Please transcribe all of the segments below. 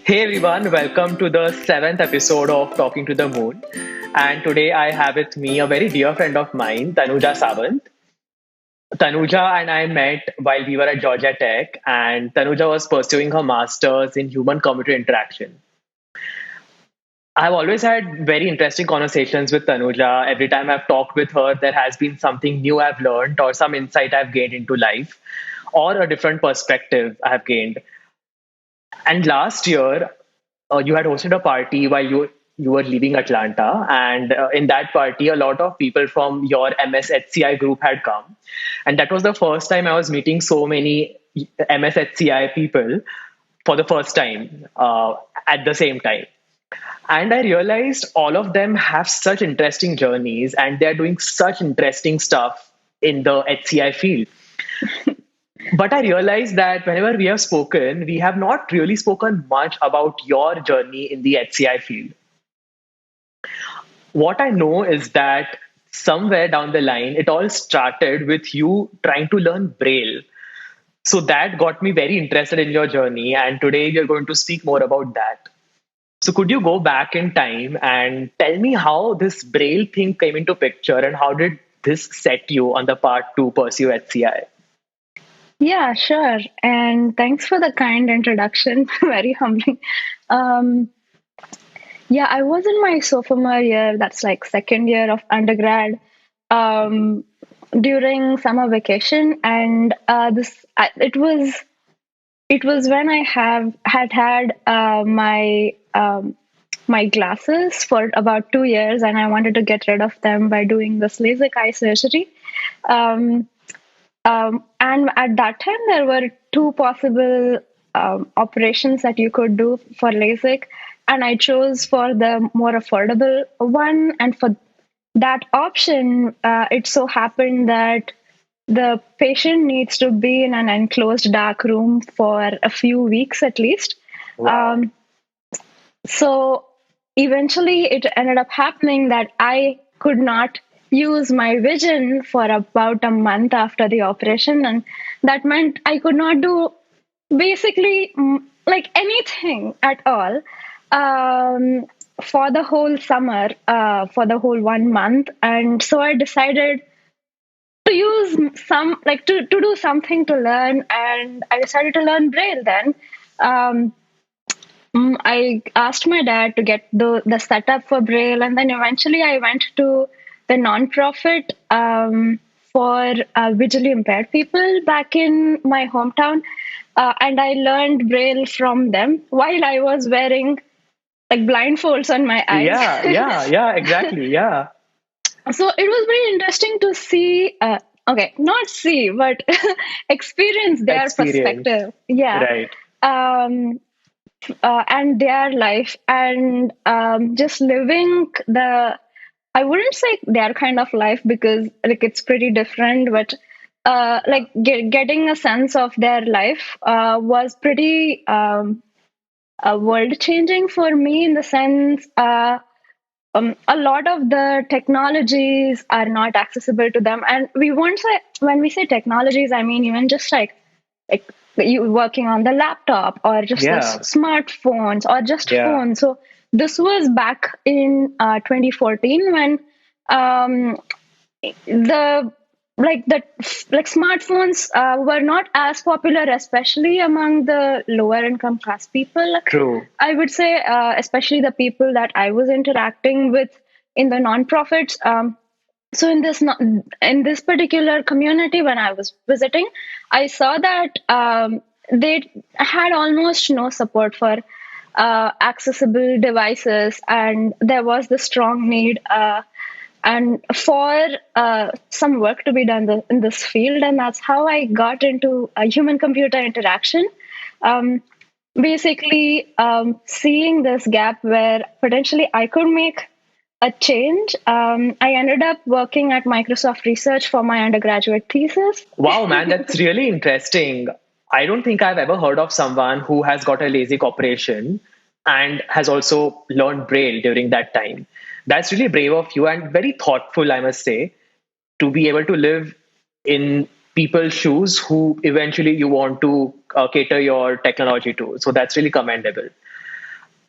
Hey everyone, welcome to the seventh episode of Talking to the Moon. And today I have with me a very dear friend of mine, Tanuja Sawant. Tanuja and I met while we were at Georgia Tech, and Tanuja was pursuing her master's in human computer interaction. I've always had very interesting conversations with Tanuja. Every time I've talked with her, there has been something new I've learned, or some insight I've gained into life, or a different perspective I've gained. And last year, you had hosted a party while you were leaving Atlanta, and in that party, a lot of people from your MSHCI group had come, and that was the first time I was meeting so many MSHCI people for the first time at the same time. And I realized all of them have such interesting journeys, and they're doing such interesting stuff in the HCI field. But I realized that whenever we have spoken, we have not really spoken much about your journey in the HCI field. What I know is that somewhere down the line, it all started with you trying to learn Braille. So that got me very interested in your journey. And today we are going to speak more about that. So could you go back in time and tell me how this Braille thing came into picture and how did this set you on the path to pursue HCI? Yeah, sure. And thanks for the kind introduction. Very humbling. Um, yeah, I was in my sophomore year. That's like second year of undergrad. Um, During summer vacation, and it was when I have had my glasses for about 2 years, and I wanted to get rid of them by doing this LASIK eye surgery. Um, and at that time, there were two possible operations that you could do for LASIK, and I chose for the more affordable one. And for that option, it so happened that the patient needs to be in an enclosed dark room for a few weeks at least. Wow. Um, so eventually, it ended up happening that I could not use my vision for about a month after the operation. And that meant I could not do basically like anything at all um, for the whole summer, for the whole 1 month. And so I decided to use to do something to learn, and I decided to learn Braille then. Um, I asked my dad to get the setup for Braille, and then eventually I went to the nonprofit for visually impaired people back in my hometown, and I learned Braille from them while I was wearing like blindfolds on my eyes. Yeah, exactly. Yeah. So it was very interesting to see. Okay, not see, but experience their Experience. perspective. Yeah. Right. Um, and their life and just living the I wouldn't say their kind of life because like it's pretty different, but getting a sense of their life was pretty world changing for me in the sense a lot of the technologies are not accessible to them, and we won't say when we say technologies, I mean even just like you working on the laptop or just the Yeah. smartphones or just Yeah. phones. So this was back in 2014 when um, the like smartphones were not as popular, especially among the lower income class people. True. I would say, especially the people that I was interacting with in the nonprofits. So in this particular community, when I was visiting, I saw that they had almost no support for accessible devices, and there was the strong need and for some work to be done in this field, and that's how I got into human computer interaction. Um, Basically, seeing this gap where potentially I could make a change. I ended up working at Microsoft Research for my undergraduate thesis. Wow, man, that's really interesting. I don't think I've ever heard of someone who has got a LASIK operation and has also learned Braille during that time. That's really brave of you and very thoughtful, I must say, to be able to live in people's shoes who eventually you want to cater your technology to. So that's really commendable.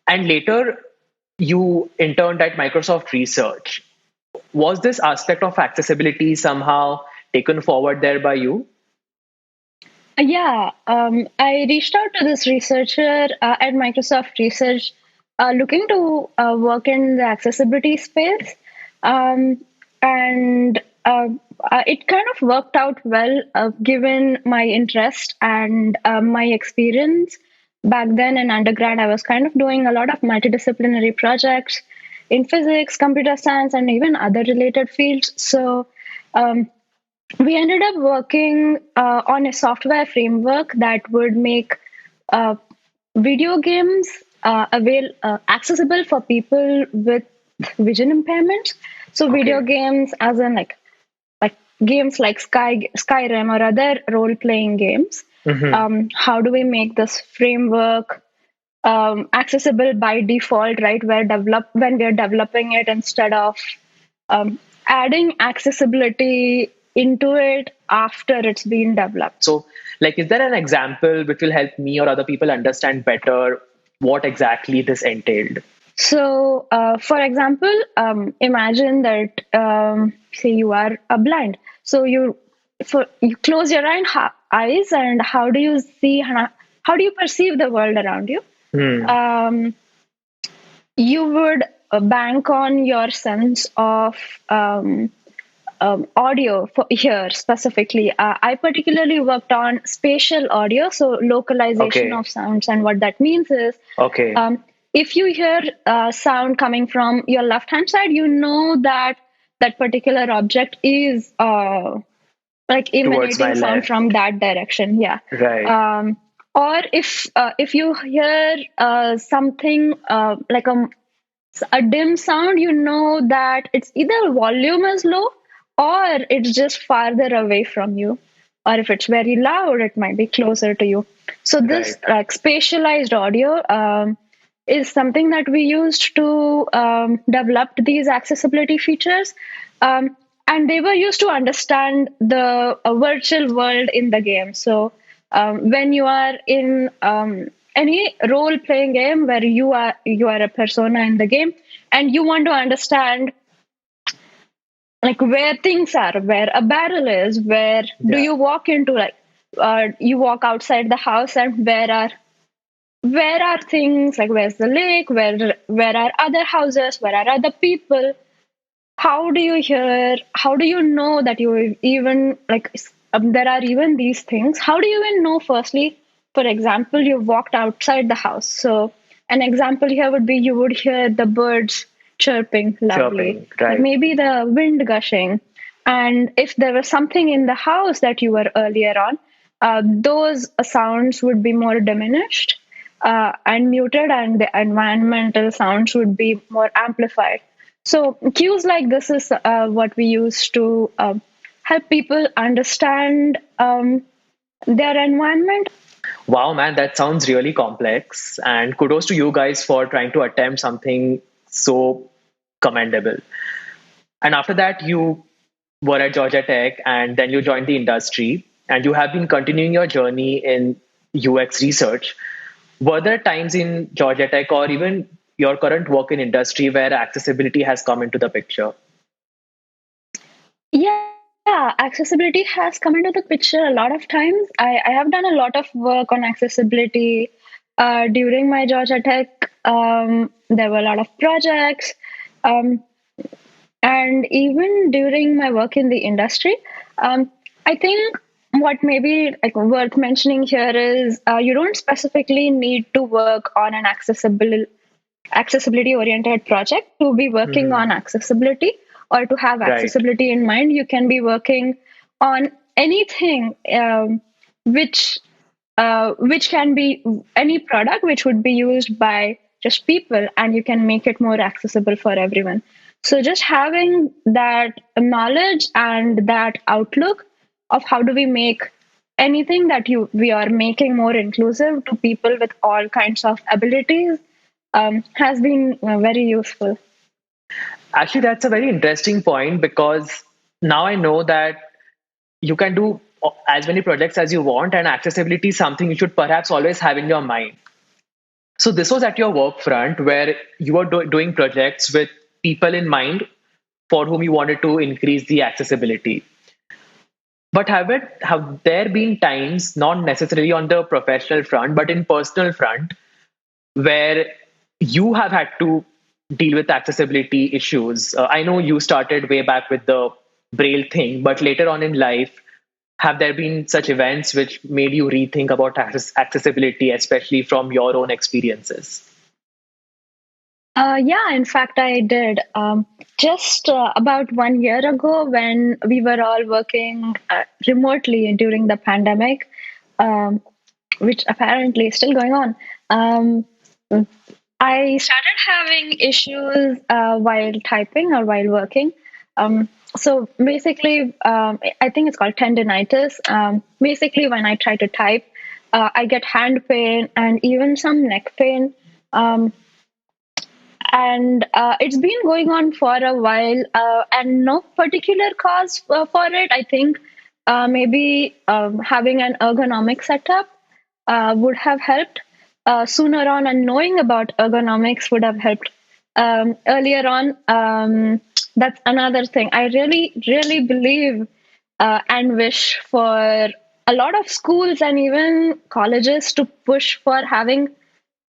And later, you interned at Microsoft Research. Was this aspect of accessibility somehow taken forward there by you? Yeah, I reached out to this researcher at Microsoft Research looking to work in the accessibility space. Um, and it kind of worked out well given my interest and my experience. Back then in undergrad, I was kind of doing a lot of multidisciplinary projects in physics, computer science, and even other related fields. So um, we ended up working on a software framework that would make uh, video games accessible for people with vision impairments. So video Okay. games, as in like games like Skyrim or other role playing games. Hmm. How do we make this framework accessible by default? Right, when we're developing it instead of um, adding accessibility into it after it's been developed. So, like, is there an example which will help me or other people understand better what exactly this entailed? So, for example, imagine that say you are blind. So you close your eyes, and how do you see? How do you perceive the world around you? Hmm. Um, you would bank on your sense of audio for here specifically. I particularly worked on spatial audio, so localization Okay. of sounds. And what that means is Okay. if you hear sound coming from your left hand side, you know that that particular object is like Towards my emanating sound left. from that direction. Yeah. Right. Um, or if you hear something like a dim sound, you know that it's either volume is low or it's just farther away from you. Or if it's very loud, it might be closer to you. So this Right. like spatialized audio is something that we used to develop these accessibility features. And they were used to understand the virtual world in the game. So when you are in any role playing game where you are a persona in the game and you want to understand like where things are, where a barrel is, where do Yeah. you walk into, like you walk outside the house, and where are things, like where's the lake, where are other houses, where are other people. How do you hear, how do you know that you even there are even these things? How do you even know, firstly, for example, you walked outside the house? So an example here would be you would hear the birds chirping lovely, Chirping. like Right. maybe the wind gushing. And if there was something in the house that you were earlier on, those sounds would be more diminished and muted, and the environmental sounds would be more amplified. So cues like this is what we use to help people understand their environment. Wow, man, that sounds really complex. And kudos to you guys for trying to attempt something so commendable. And after that, you were at Georgia Tech and then you joined the industry and you have been continuing your journey in UX research. Were there times in Georgia Tech or even your current work in industry where accessibility has come into the picture? Yeah, accessibility has come into the picture a lot of times. I have done a lot of work on accessibility during my Georgia Tech. There were a lot of projects. Um, And even during my work in the industry, I think what may be like worth mentioning here is you don't specifically need to work on an accessibility oriented project to be working Hmm. on accessibility or to have Right. accessibility in mind. You can be working on anything which can be any product which would be used by just people, and you can make it more accessible for everyone. So just having that knowledge and that outlook of how do we make anything that you we are making more inclusive to people with all kinds of abilities has been very useful. Actually, that's a very interesting point because now I know that you can do as many projects as you want, and accessibility is something you should perhaps always have in your mind. So this was at your work front where you were doing projects with people in mind for whom you wanted to increase the accessibility. But have there been times, not necessarily on the professional front, but in personal front, where you have had to deal with accessibility issues? I know you started way back with the Braille thing, but later on in life, have there been such events which made you rethink about accessibility, especially from your own experiences? Yeah, in fact, I did. Just about 1 year ago, when we were all working remotely during the pandemic, um, which apparently is still going on, I started having issues while typing or while working. So basically, I think it's called tendinitis. Basically, when I try to type, I get hand pain and even some neck pain. Um, and it's been going on for a while, and no particular cause for it. I think maybe having an ergonomic setup would have helped sooner on, and knowing about ergonomics would have helped earlier on. That's another thing I really believe and wish for a lot of schools and even colleges to push for having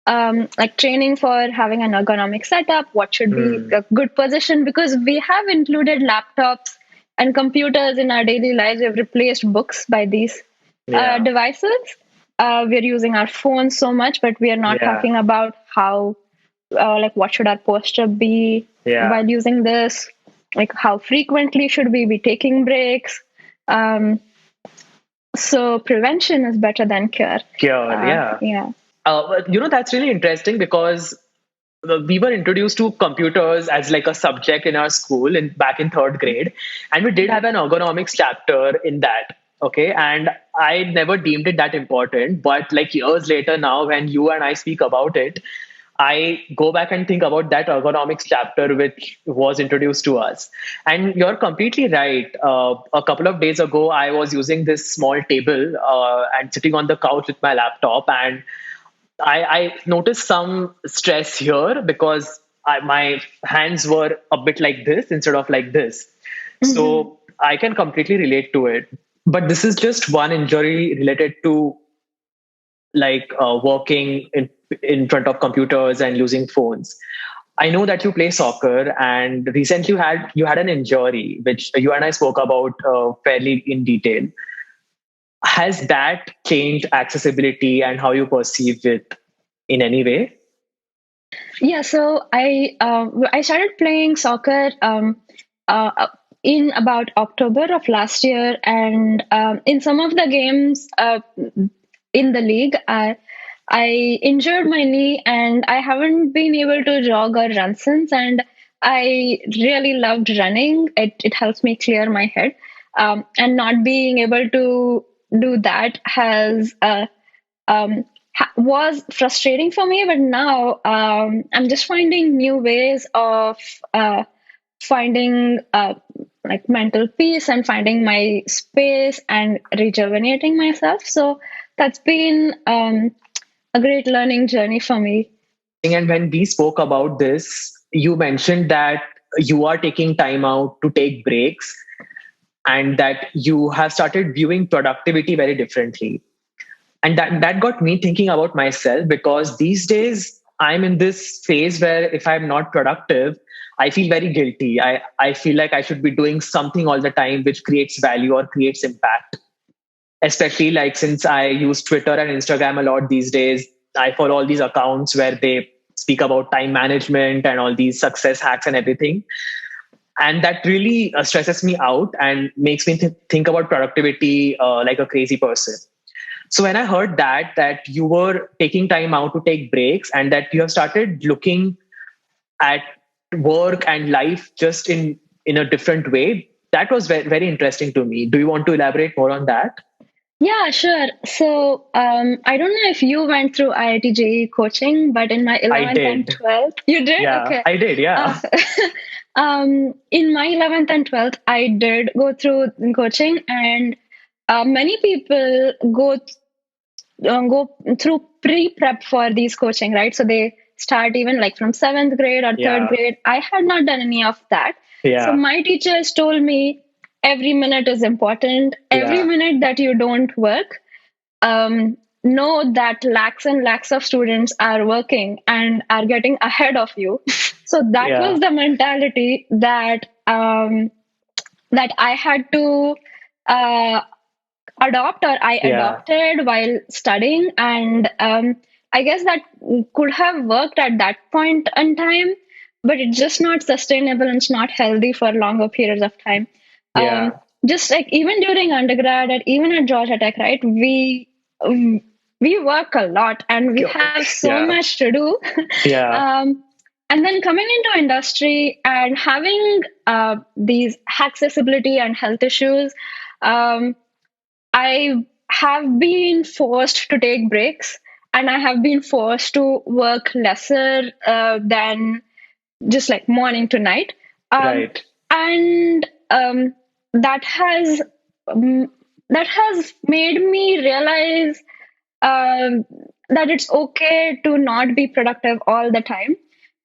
like training for having an ergonomic setup, what should be Hmm. a good position, because we have included laptops and computers in our daily lives. We've replaced books by these Yeah. devices. We're using our phones so much, but we are not Yeah. talking about how, like, what should our posture be Yeah. while using this? Like, how frequently should we be taking breaks? Um, so, prevention is better than cure. Sure. Yeah. Yeah. That's really interesting because we were introduced to computers as like a subject in our school in back in third grade, and we did have an ergonomics chapter in that. Okay, and I never deemed it that important, but like years later now, when you and I speak about it, I go back and think about that ergonomics chapter which was introduced to us. And you're completely right. A couple of days ago, I was using this small table and sitting on the couch with my laptop, and I noticed some stress here because my hands were a bit like this instead of like this. Mhm. So I can completely relate to it. But this is just one injury related to like working in front of computers and using phones. I know that you play soccer, and recently you had an injury, which you and I spoke about fairly in detail. Has that changed accessibility and how you perceive it in any way? Yeah, so I started playing soccer uh, in about October of last year, and in some of the games in the league, I injured my knee, and I haven't been able to jog or run since. And I really loved running. It helps me clear my head, and not being able to do that has was frustrating for me. But now I'm just finding new ways of finding like mental peace and finding my space and rejuvenating myself. So that's been a great learning journey for me. And when we spoke about this, you mentioned that you are taking time out to take breaks and that you have started viewing productivity very differently. And that got me thinking about myself because these days I'm in this phase where if I'm not productive, I feel very guilty. I feel like I should be doing something all the time which creates value or creates impact. Especially like since I use Twitter and Instagram a lot these days, I follow all these accounts where they speak about time management and all these success hacks and everything. And that really stresses me out and makes me think about productivity like a crazy person. So when I heard that you were taking time out to take breaks and that you have started looking at work and life just in a different way, that was very, very interesting to me. Do you want to elaborate more on that? Yeah, sure. So I don't know if you went through IIT JEE coaching, but in my I 11th and did. 12th, you did? Yeah, Okay. I did. Uh, Yeah. in my 11th and 12th, I did go through coaching, and many people go through pre-prep for these coaching, right? So they start even like from seventh grade or third Yeah. grade. I had not done any of that. So Yeah. my teachers told me every minute is important. Every Yeah. minute that you don't work, know that lakhs and lakhs of students are working and are getting ahead of you. So that Yeah. was the mentality that I had to uh, adopt, or I Yeah. adopted while studying. And I guess that could have worked at that point in time, but it's just not sustainable and it's not healthy for longer periods of time. Um, Yeah. just like even during undergrad and even at Georgia Tech, right? Um, we work a lot and we have so Yeah. much to do. Yeah. um, and then coming into industry and having these accessibility and health issues, um, I have been forced to take breaks, and I have been forced to work lesser than just like morning to night. Um, Right. and that has um, that has made me realize um, that it's okay to not be productive all the time.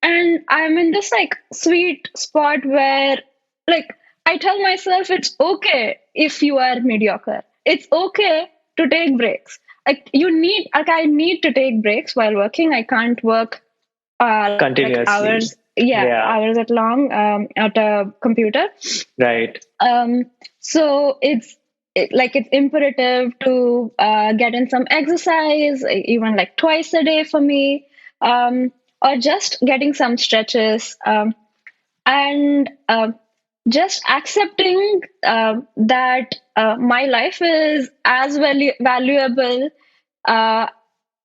And I'm in this like sweet spot where, like, I tell myself it's okay if you are mediocre. It's okay to take breaks. I need to take breaks while working. I can't work like Continuously. hours, yeah, Yeah. hours at long at a computer. Right. um, so it's imperative to get in some exercise, even like twice a day for me, or just getting some stretches, and just accepting that my life is as valuable uh,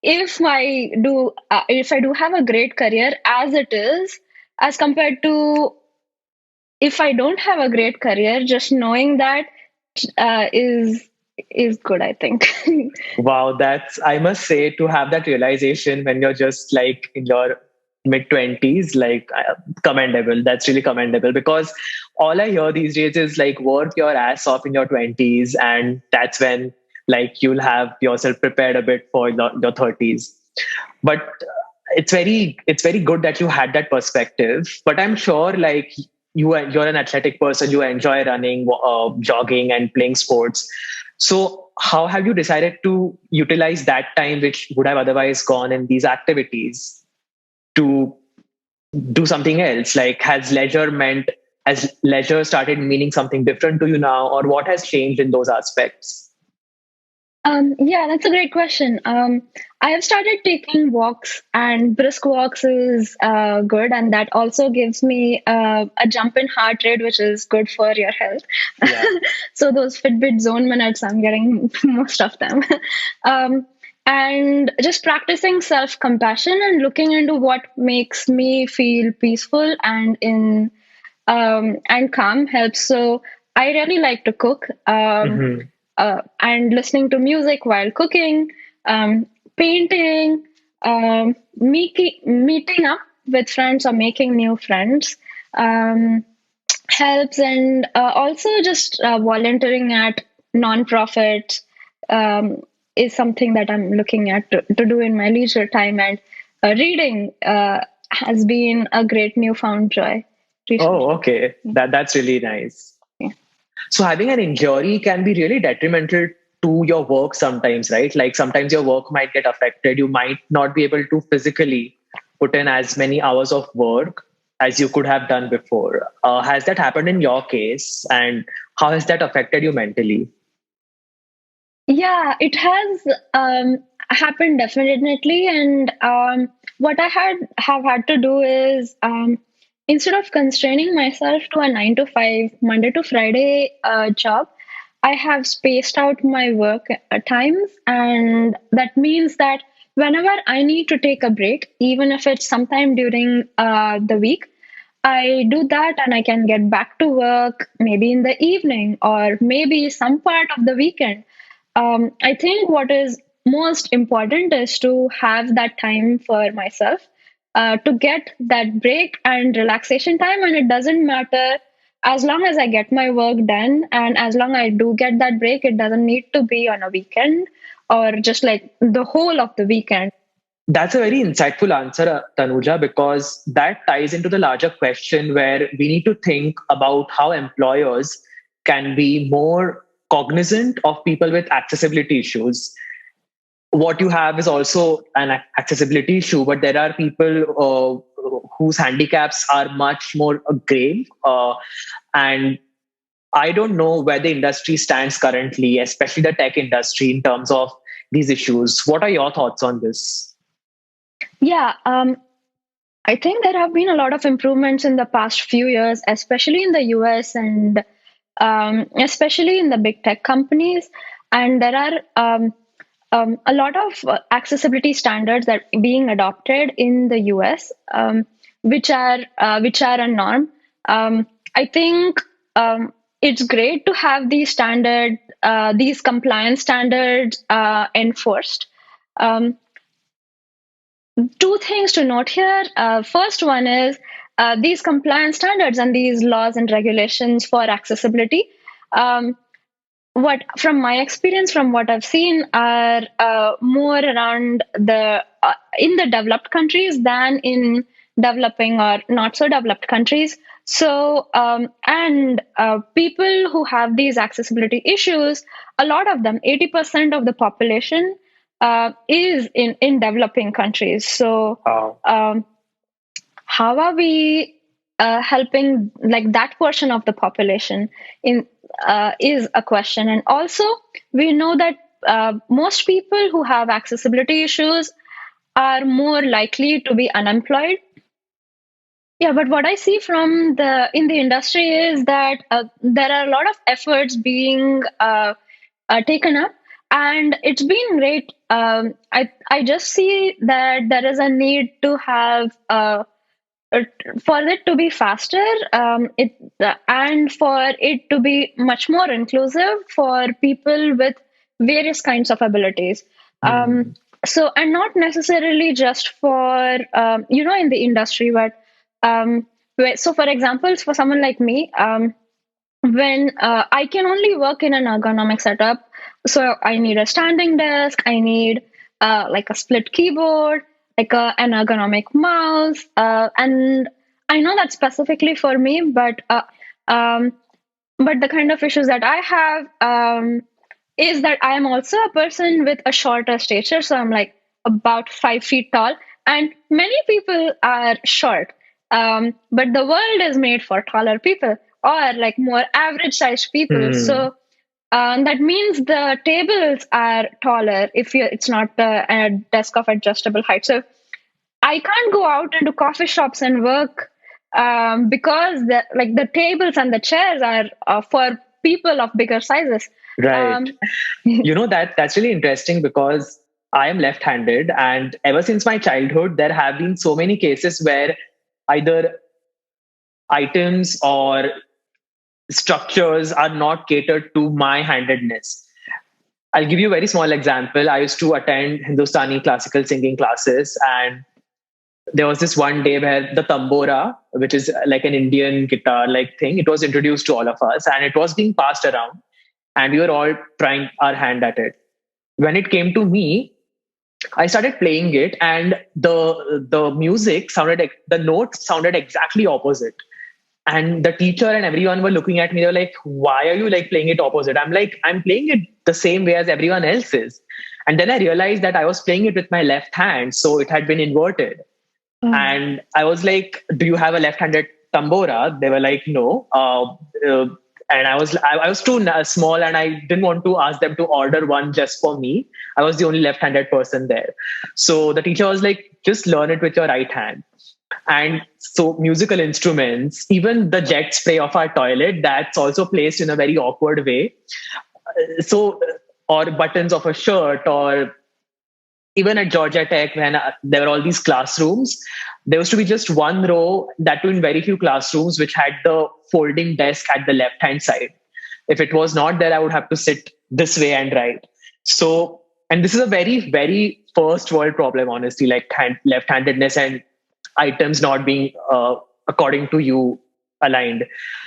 if I do have a great career as it is, as compared to if I don't have a great career. Just knowing that is good, I think. Wow, that's, I must say, to have that realization when you're just like in your mid 20s, like commendable. That's really commendable, because all I hear these days is like work your ass off in your 20s, and that's when like you'll have yourself prepared a bit for your 30s. But it's very good that you had that perspective. But I'm sure like you're an athletic person, you enjoy running, jogging and playing sports. So how have you decided to utilize that time which would have otherwise gone in these activities to do something else? Like, has leisure started meaning something different to you now, or what has changed in those aspects? Yeah, that's a great question. I have started taking walks, and brisk walks is good, and that also gives me a jump in heart rate, which is good for your health. Yeah. So those Fitbit zone minutes, I'm getting most of them. um, and just practicing self compassion and looking into what makes me feel peaceful and calm helps. So I really like to cook. Hmm. And listening to music while cooking, painting, meeting up with friends or making new friends um, helps, and also just volunteering at nonprofits um, is something that I'm looking at to do in my leisure time, and reading has been a great newfound joy Oh, recently. okay. That's really nice. So having an injury can be really detrimental to your work sometimes, right? Like sometimes your work might get affected. You might not be able to physically put in as many hours of work as you could have done before. Has that happened in your case? And how has that affected you mentally? Yeah, it has happened definitely, and what I have had to do is instead of constraining myself to a 9 to 5 Monday to Friday job, I have spaced out my work times, and that means that whenever I need to take a break, even if it's sometime during the week, I do that and I can get back to work maybe in the evening or maybe some part of the weekend. I think what is most important is to have that time for myself, to get that break and relaxation time. And it doesn't matter, as long as I get my work done and as long I do get that break, it doesn't need to be on a weekend or just like the whole of the weekend? That's a very insightful answer, Tanuja, because that ties into the larger question where we need to think about how employers can be more cognizant of people with accessibility issues. What you have is also an accessibility issue, but there are people whose handicaps are much more grave. And I don't know where the industry stands currently, especially the tech industry, in terms of these issues. What are your thoughts on this? Yeah, I think there have been a lot of improvements in the past few years, especially in the US and especially in the big tech companies. And there are a lot of accessibility standards that are being adopted in the US, which are a norm. I think it's great to have these compliance standards enforced. Um, Two things to note here. First one is these compliance standards and these laws and regulations for accessibility. Um, what from my experience, from what I've seen, are more around the in the developed countries than in developing or not so developed countries. So and people who have these accessibility issues, a lot of them, 80% of the population is in developing countries. So Uh, um, how are we helping like that portion of the population in is a question. And also we know that most people who have accessibility issues are more likely to be unemployed. Yeah, but what I see from the in the industry is that there are a lot of efforts being taken up, and it's been great. I just see that there is a need to have uh, for it to be faster, and for it to be much more inclusive for people with various kinds of abilities. hmm. So, and not necessarily just for in the industry, but so for example, for someone like me, when I can only work in an ergonomic setup, so I need a standing desk, I need like a split keyboard, like an ergonomic mouse, and I know that's specifically for me, um, but the kind of issues that I have is that I am also a person with a shorter stature, so I'm like about 5 feet tall, and many people are short. But the world is made for taller people or like more average sized people. Hmm. So that means the tables are taller if it's not a desk of adjustable height. So I can't go out into coffee shops and work because the tables and the chairs are for people of bigger sizes. Right. Um, That's really interesting because I am left-handed, and ever since my childhood, there have been so many cases where either items or structures are not catered to my handedness. I'll give you a very small example. I used to attend Hindustani classical singing classes, and there was this one day where the tambora, which is like an Indian guitar like thing, it was introduced to all of us and it was being passed around, and we were all trying our hand at it. When it came to me, I started playing it, and the music sounded, the notes sounded exactly opposite. And the teacher and everyone were looking at me. They were like, "Why are you like playing it opposite?" I'm like, "I'm playing it the same way as everyone else is." And then I realized that I was playing it with my left hand, so it had been inverted. And I was like, "Do you have a left-handed tambora?" They were like, "No." And I was too small, and I didn't want to ask them to order one just for me. I was the only left-handed person there, so the teacher was like, "Just learn it with your right hand." And so musical instruments, even the jet spray of our toilet, that's also placed in a very awkward way. So, or buttons of a shirt, or even at Georgia Tech, when there were all these classrooms, there used to be just one row, that too in very few classrooms, which had the folding desk at the left hand side. If it was not there, I would have to sit this way and write. So, and this is a very, very first world problem, honestly, like left handedness and items not being according to you aligned.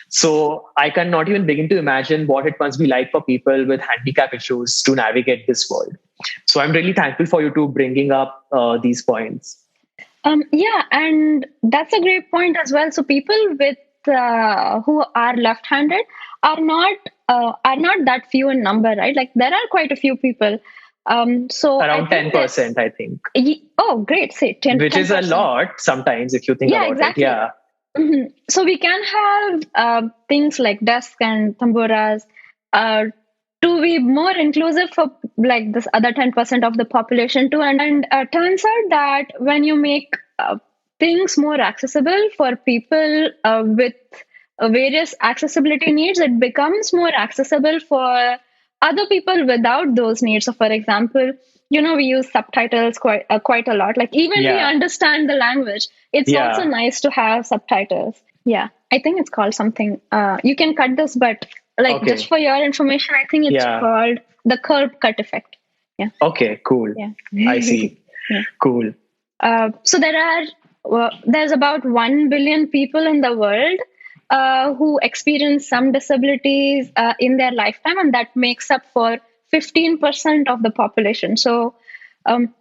So, I cannot even begin to imagine what it must be like for people with handicap issues to navigate this world. So I'm really thankful for you to bringing up these points. Yeah, and that's a great point as well. So people with who are left-handed are not that few in number, right? Like there are quite a few people. So I Around think that 10%, I think, oh, great, say 10, which is a 10%. lot sometimes if you think Yeah, about it. exactly. Yeah. So we can have things like desk and tamburas uh, to be more inclusive for like this other 10% of the population too. And turns out that when you make things more accessible for people with various accessibility needs, it becomes more accessible for other people without those needs. So, for example, we use subtitles quite a lot. Like even we Yeah. understand the language, it's also Yeah. nice to have subtitles. Yeah, I think it's called something. You can cut this, but like Okay. just for your information, I think it's Yeah. called the curb cut effect. Yeah. Okay, cool. Yeah. I see. Yeah. Cool. So there's about 1 billion people in the world who experience some disabilities in their lifetime, and that makes up for 15% of the population. So um,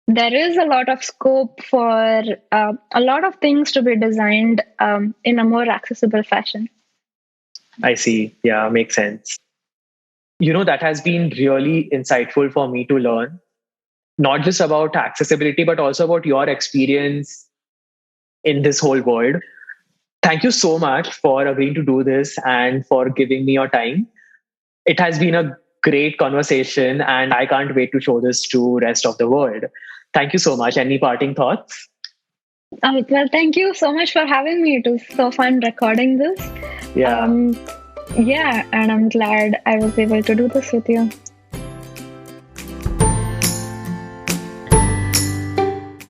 there is a lot of scope for a lot of things to be designed in a more accessible fashion. I see. Yeah, makes sense. That has been really insightful for me to learn, not just about accessibility, but also about your experience in this whole world. Thank you so much for agreeing to do this and for giving me your time. It has been a great conversation and I can't wait to show this to rest of the world. Thank you so much. Any parting thoughts? Well, thank you so much for having me. It was so fun recording this. Yeah. Yeah, and I'm glad I was able to do this with you.